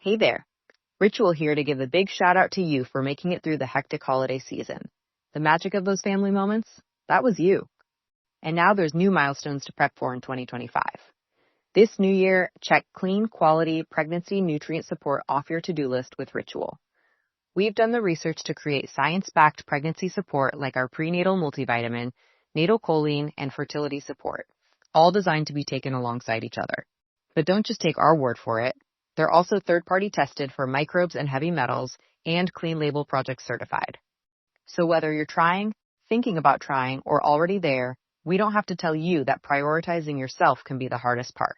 Hey there, Ritual here to give a big shout out to you for making it through the hectic holiday season. The magic of those family moments, that was you. And now there's new milestones to prep for in 2025. This new year, check clean, quality, pregnancy nutrient support off your to-do list with Ritual. We've done the research to create science-backed pregnancy support like our prenatal multivitamin, natal choline, and fertility support, all designed to be taken alongside each other. But don't just take our word for it. They're also third-party tested for microbes and heavy metals and Clean Label Project certified. So whether you're trying, thinking about trying, or already there, we don't have to tell you that prioritizing yourself can be the hardest part.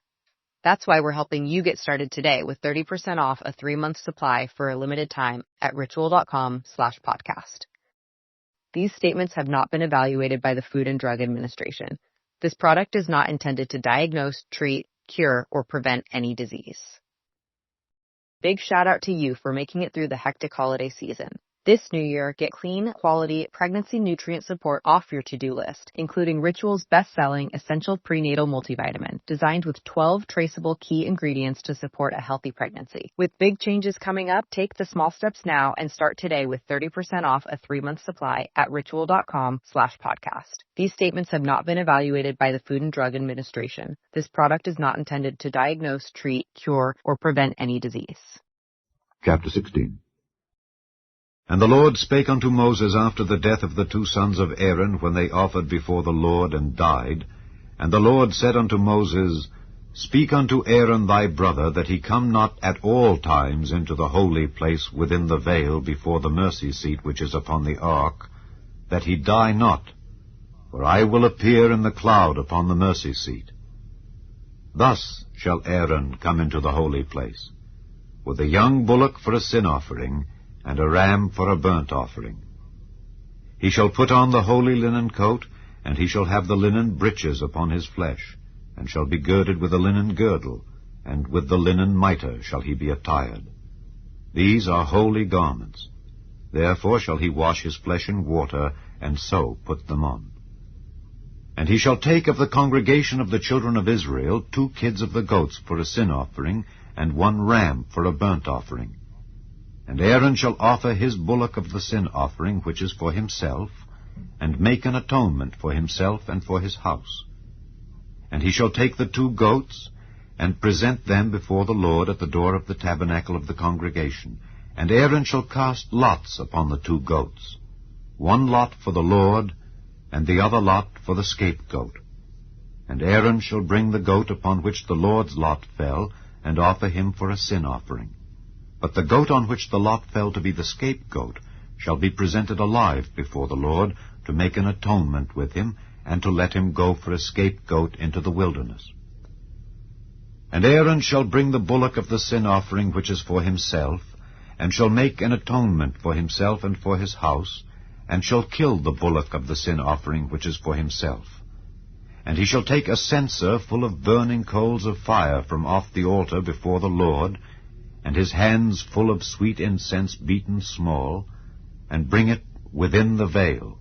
That's why we're helping you get started today with 30% off a 3-month supply for a limited time at ritual.com/podcast. These statements have not been evaluated by the Food and Drug Administration. This product is not intended to diagnose, treat, cure, or prevent any disease. Big shout out to you for making it through the hectic holiday season. This new year, get clean, quality, pregnancy nutrient support off your to-do list, including Ritual's best-selling Essential Prenatal Multivitamin, designed with 12 traceable key ingredients to support a healthy pregnancy. With big changes coming up, take the small steps now and start today with 30% off a 3-month supply at ritual.com/podcast. These statements have not been evaluated by the Food and Drug Administration. This product is not intended to diagnose, treat, cure, or prevent any disease. Chapter 16. And the Lord spake unto Moses after the death of the 2 sons of Aaron, when they offered before the Lord and died. And the Lord said unto Moses, Speak unto Aaron thy brother, that he come not at all times into the holy place within the veil before the mercy seat which is upon the ark, that he die not, for I will appear in the cloud upon the mercy seat. Thus shall Aaron come into the holy place, with a young bullock for a sin offering, and a ram for a burnt offering. He shall put on the holy linen coat, and he shall have the linen breeches upon his flesh, and shall be girded with a linen girdle, and with the linen mitre shall he be attired. These are holy garments. Therefore shall he wash his flesh in water, and so put them on. And he shall take of the congregation of the children of Israel 2 kids of the goats for a sin offering, and 1 ram for a burnt offering. And Aaron shall offer his bullock of the sin offering, which is for himself, and make an atonement for himself and for his house. And he shall take the 2 goats, and present them before the Lord at the door of the tabernacle of the congregation. And Aaron shall cast lots upon the 2 goats, 1 lot for the Lord, and the other lot for the scapegoat. And Aaron shall bring the goat upon which the Lord's lot fell, and offer him for a sin offering. But the goat on which the lot fell to be the scapegoat shall be presented alive before the Lord, to make an atonement with him, and to let him go for a scapegoat into the wilderness. And Aaron shall bring the bullock of the sin offering which is for himself, and shall make an atonement for himself and for his house, and shall kill the bullock of the sin offering which is for himself. And he shall take a censer full of burning coals of fire from off the altar before the Lord, and his hands full of sweet incense beaten small, and bring it within the veil.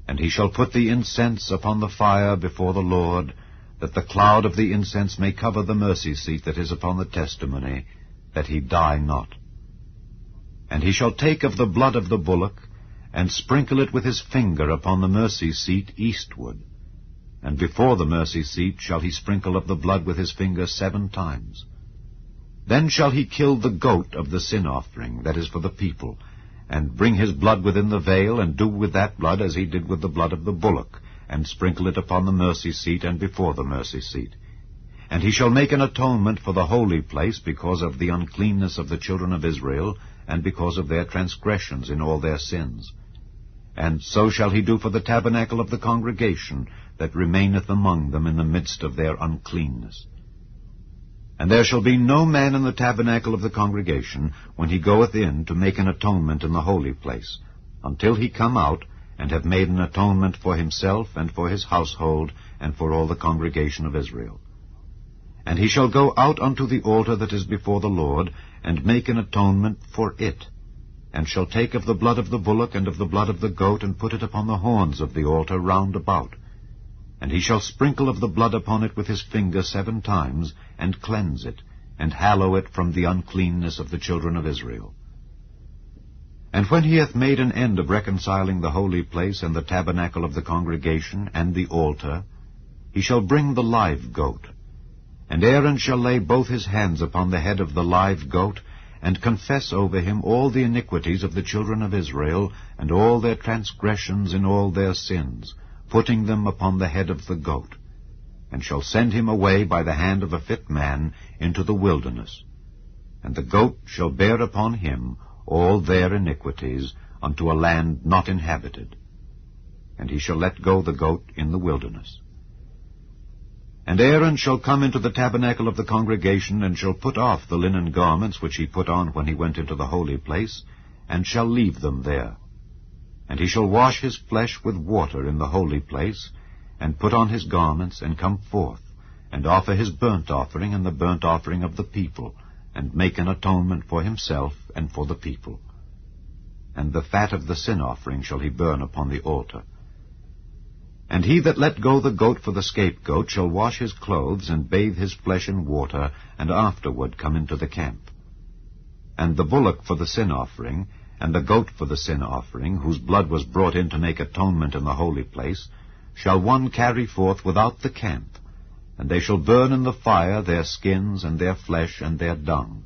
And he shall put the incense upon the fire before the Lord, that the cloud of the incense may cover the mercy seat that is upon the testimony, that he die not. And he shall take of the blood of the bullock, and sprinkle it with his finger upon the mercy seat eastward. And before the mercy seat shall he sprinkle of the blood with his finger 7 times. Then shall he kill the goat of the sin offering, that is for the people, and bring his blood within the veil, and do with that blood as he did with the blood of the bullock, and sprinkle it upon the mercy seat and before the mercy seat. And he shall make an atonement for the holy place because of the uncleanness of the children of Israel, and because of their transgressions in all their sins. And so shall he do for the tabernacle of the congregation, that remaineth among them in the midst of their uncleanness. And there shall be no man in the tabernacle of the congregation, when he goeth in to make an atonement in the holy place, until he come out, and have made an atonement for himself, and for his household, and for all the congregation of Israel. And he shall go out unto the altar that is before the Lord, and make an atonement for it, and shall take of the blood of the bullock and of the blood of the goat, and put it upon the horns of the altar round about. And he shall sprinkle of the blood upon it with his finger 7 times, and cleanse it, and hallow it from the uncleanness of the children of Israel. And when he hath made an end of reconciling the holy place, and the tabernacle of the congregation, and the altar, he shall bring the live goat. And Aaron shall lay both his hands upon the head of the live goat, and confess over him all the iniquities of the children of Israel, and all their transgressions in all their sins, putting them upon the head of the goat, and shall send him away by the hand of a fit man into the wilderness. And the goat shall bear upon him all their iniquities unto a land not inhabited. And he shall let go the goat in the wilderness. And Aaron shall come into the tabernacle of the congregation, and shall put off the linen garments which he put on when he went into the holy place, and shall leave them there. And he shall wash his flesh with water in the holy place, and put on his garments, and come forth, and offer his burnt offering and the burnt offering of the people, and make an atonement for himself and for the people. And the fat of the sin offering shall he burn upon the altar. And he that let go the goat for the scapegoat shall wash his clothes, and bathe his flesh in water, and afterward come into the camp. And the bullock for the sin offering, and the goat for the sin offering, whose blood was brought in to make atonement in the holy place, shall one carry forth without the camp, and they shall burn in the fire their skins, and their flesh, and their dung.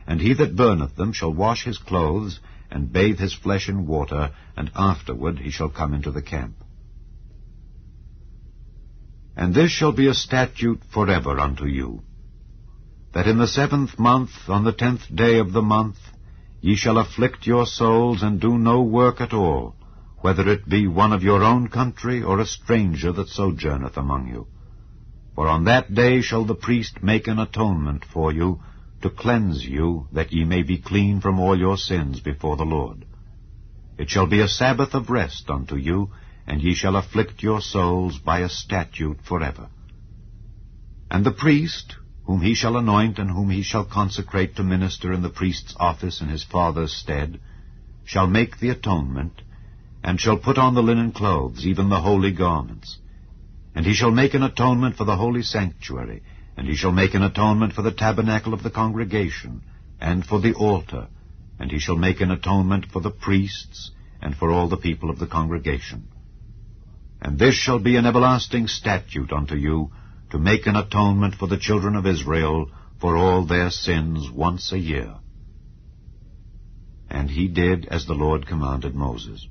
And he that burneth them shall wash his clothes, and bathe his flesh in water, and afterward he shall come into the camp. And this shall be a statute forever unto you, that in the 7th month, on the 10th day of the month, ye shall afflict your souls, and do no work at all, whether it be one of your own country, or a stranger that sojourneth among you. For on that day shall the priest make an atonement for you, to cleanse you, that ye may be clean from all your sins before the Lord. It shall be a Sabbath of rest unto you, and ye shall afflict your souls by a statute forever. And the priest, whom he shall anoint, and whom he shall consecrate to minister in the priest's office in his father's stead, shall make the atonement, and shall put on the linen clothes, even the holy garments. And he shall make an atonement for the holy sanctuary, and he shall make an atonement for the tabernacle of the congregation, and for the altar, and he shall make an atonement for the priests, and for all the people of the congregation. And this shall be an everlasting statute unto you, to make an atonement for the children of Israel for all their sins once a year. And he did as the Lord commanded Moses.